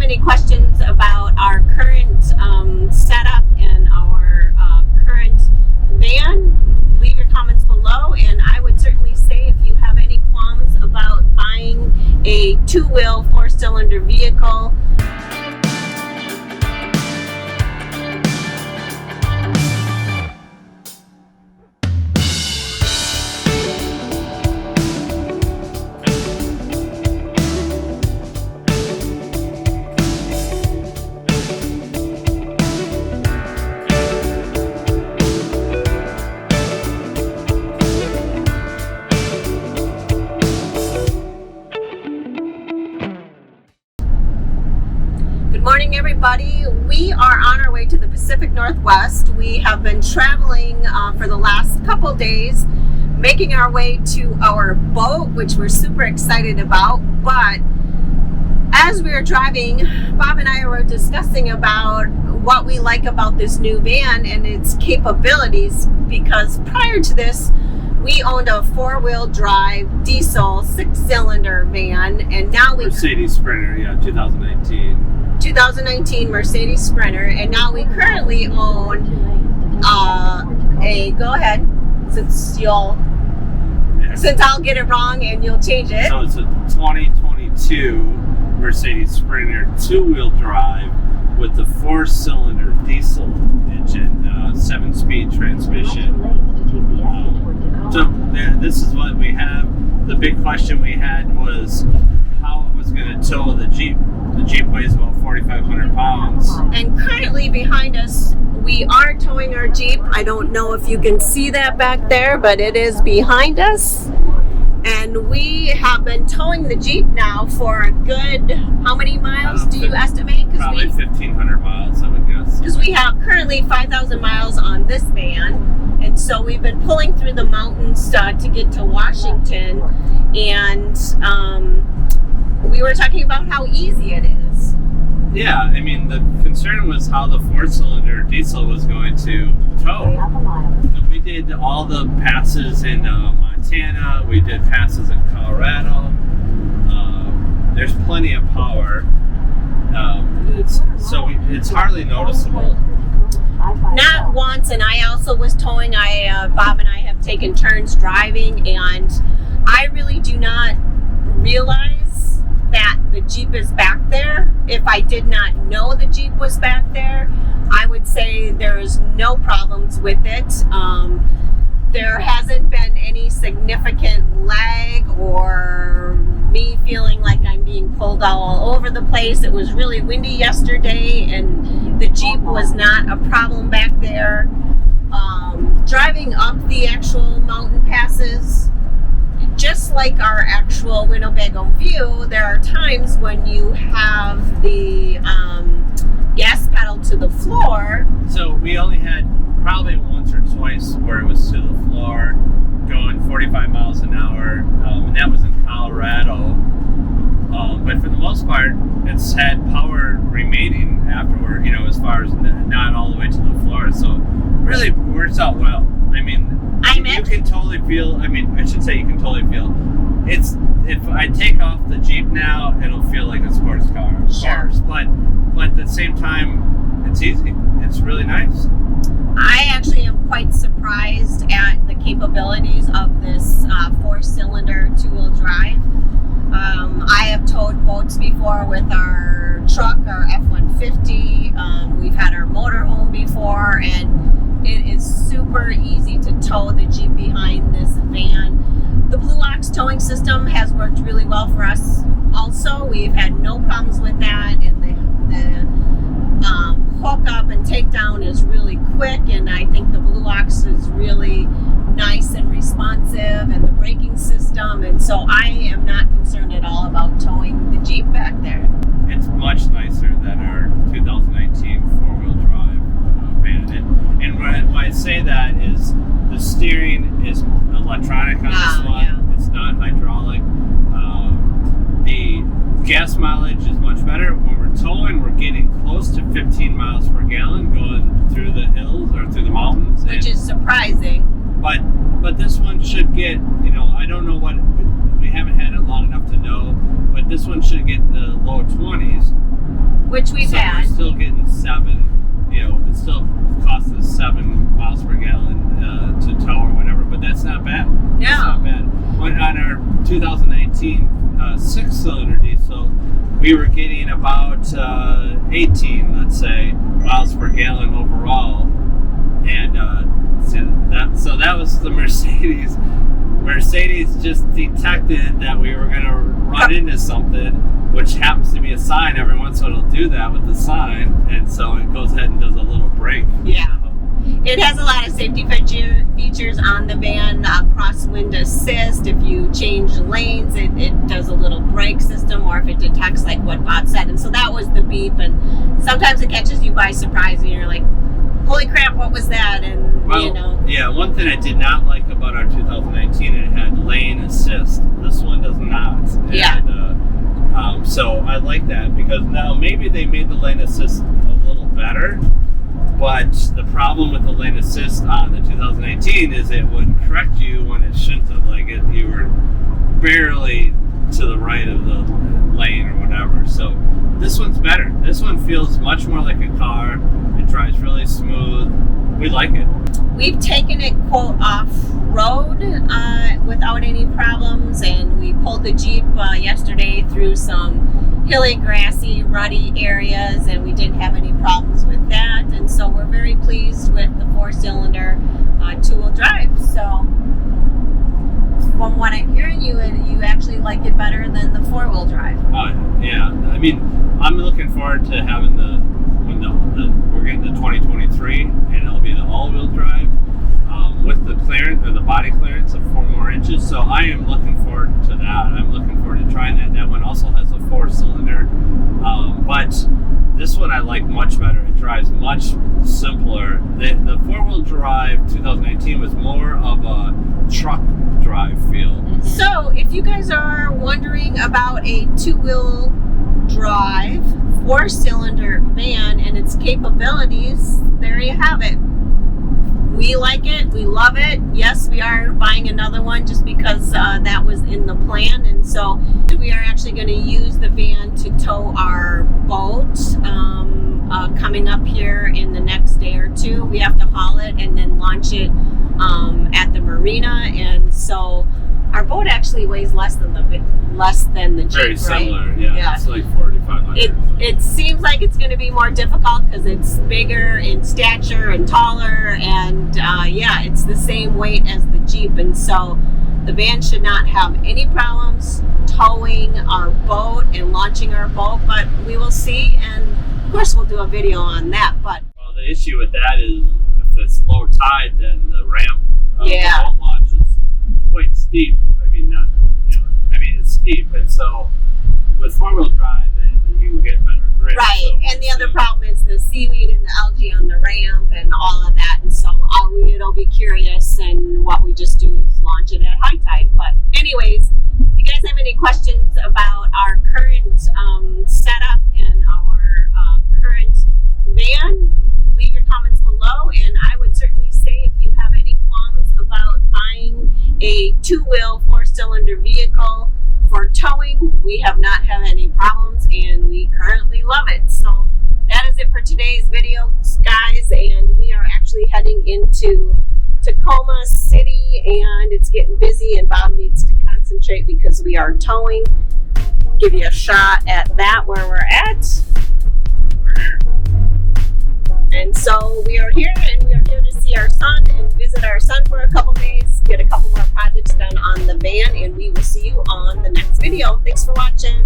any questions about our current setup and our current van, leave your comments below. And I would certainly say if you have any qualms about buying a two-wheel, four-cylinder vehicle, morning, everybody. We are on our way to the Pacific Northwest. We have been traveling for the last couple days, making our way to our boat, which we're super excited about. But as we were driving, Bob and I were discussing about what we like about this new van and its capabilities, because prior to this, we owned a four-wheel drive diesel six-cylinder van, and now we Mercedes Sprinter, 2019 Mercedes Sprinter, and now we currently own go ahead, since I'll get it wrong and you'll change it. So it's a 2022 Mercedes Sprinter two-wheel drive with the four-cylinder diesel engine, 7-speed transmission. So this is what we have. The big question we had was how it was going to tow the Jeep. The Jeep weighs about 4,500 pounds. And currently behind us, we are towing our Jeep. I don't know if you can see that back there, but it is behind us. And we have been towing the Jeep now for a good, how many miles do you estimate? Probably 1,500 miles, I would guess. Because we have currently 5,000 miles on this van. And so we've been pulling through the mountains to get to Washington. And we were talking about how easy it is. Yeah, I mean, the concern was how the four-cylinder diesel was going to tow. So we did all the passes in Montana. We did passes in Colorado. There's plenty of power. It's hardly noticeable. Not once, and I also was towing. Bob and I have taken turns driving, and I really do not realize that the Jeep is back there. If I did not know the Jeep was back there, I would say there's no problems with it. There hasn't been any significant lag or me feeling like I'm being pulled all over the place. It was really windy yesterday, and the Jeep was not a problem back there. Driving up the actual mountain passes, just like our actual Winnebago View, there are times when you have the gas pedal to the floor. So we only had probably once or twice where it was to the floor, going 45 miles an hour, and that was in Colorado. But for the most part, it's had power remaining afterward, as far as not all the way to the floor. So really works out well. I mean, you can totally feel, I should say you can totally feel, if I take off the Jeep now, it'll feel like a sports car. Sure. But at the same time, it's easy. It's really nice. I actually am quite surprised at the capabilities of this four-cylinder two-wheel drive. I have towed boats before with our truck, our F-150. We've had our motorhome before, and it is super easy to tow the Jeep behind this van. The Blue Ox towing system has worked really well for us also. We've had no problems with that, and the hook up and takedown is really quick, and I think the Blue Ox is really nice and responsive, and the braking system, and so I am not concerned at all about towing the Jeep back there. It's much nicer than our 2019 four-wheel drive van. And why I say that is the steering is electronic on this one. Yeah. It's not hydraulic. The gas mileage is much better. When we're towing, we're getting close to 15 miles per gallon going through the hills or through the mountains. Which is surprising. But this one should get, I don't know what, we haven't had it long enough to know, but this one should get the low 20s. which we've so had. we're still getting 7, it still costs us 7 miles per gallon to tow or whatever, but that's not bad. No. That's not bad. When on our 2019 6-cylinder diesel, we were getting about 18, let's say, miles per gallon overall, and so that was the Mercedes. Mercedes just detected that we were going to run into something, which happens to be a sign. Every once in a while it'll do that with the sign, and so it goes ahead and does a little brake. Yeah. It has a lot of safety features on the van, crosswind assist. If you change lanes, it does a little brake system, or if it detects, like what Bob said. And so that was the beep, and sometimes it catches you by surprise, and you're like, holy crap, what was that? And, Yeah, one thing I did not like about our 2019, it had lane assist. This one does not. Yeah. And, so I like that, because now maybe they made the lane assist a little better. But the problem with the lane assist on the 2018 is it would correct you when it shouldn't have. Like you were barely to the right of the lane or whatever. So this one's better. This one feels much more like a car. It drives really smooth. We like it. We've taken it, quote, off-road without any problems, and we pulled the Jeep yesterday through some hilly, grassy, rutty areas, and we didn't have any problems with that. And so we're very pleased with the 4-cylinder 2-wheel drive. So from what I'm hearing, you actually like it better than the 4-wheel drive. Yeah. I mean, I'm looking forward to having we're getting the 2023, and it'll be the all-wheel drive with the clearance, or the body clearance of 4 more inches. So I am looking forward to that. I'm looking forward to trying that. That one also has a 4-cylinder, but this one I like much better. It drives much simpler. The 4-wheel drive 2019 was more of a truck drive feel. So if you guys are wondering about a 2-wheel drive 4-cylinder van and its capabilities, there you have it. We like it. We love it. Yes, we are buying another one just because that was in the plan. And so we are actually going to use the van to tow our boat coming up here in the next day or two. We have to haul it and then launch it at the marina. And so our boat actually weighs less than the Jeep, Very right? similar, yeah. It's like 4,500. It seems like it's going to be more difficult because it's bigger in stature and taller, and it's the same weight as the Jeep, and so the van should not have any problems towing our boat and launching our boat, but we will see, and of course we'll do a video on that. But the issue with that is if it's low tide, then the ramp the boat launch is quite steep. It's steep, and so with 4-wheel drive, then you get better grip. Right, so and the other problem is the seaweed and the algae on the ramp and all of that, and so it'll be curious, and what we just do is launch it at high tide. But anyways, if you guys have any questions about our current setup and our current van, leave your comments below, and I would certainly say if you have any qualms about buying a 2-wheel 4-cylinder vehicle for towing, we have not had any problems, and we currently love it. So that is it for today's video, guys, and we are actually heading into Tacoma City, and it's getting busy, and Bob needs to concentrate because we are towing. Give you a shot at that where we're at. And so we are here, and we are here to see our son and visit our son for a couple days, get a couple more projects done on the van, and we will see you on the next video. Thanks for watching.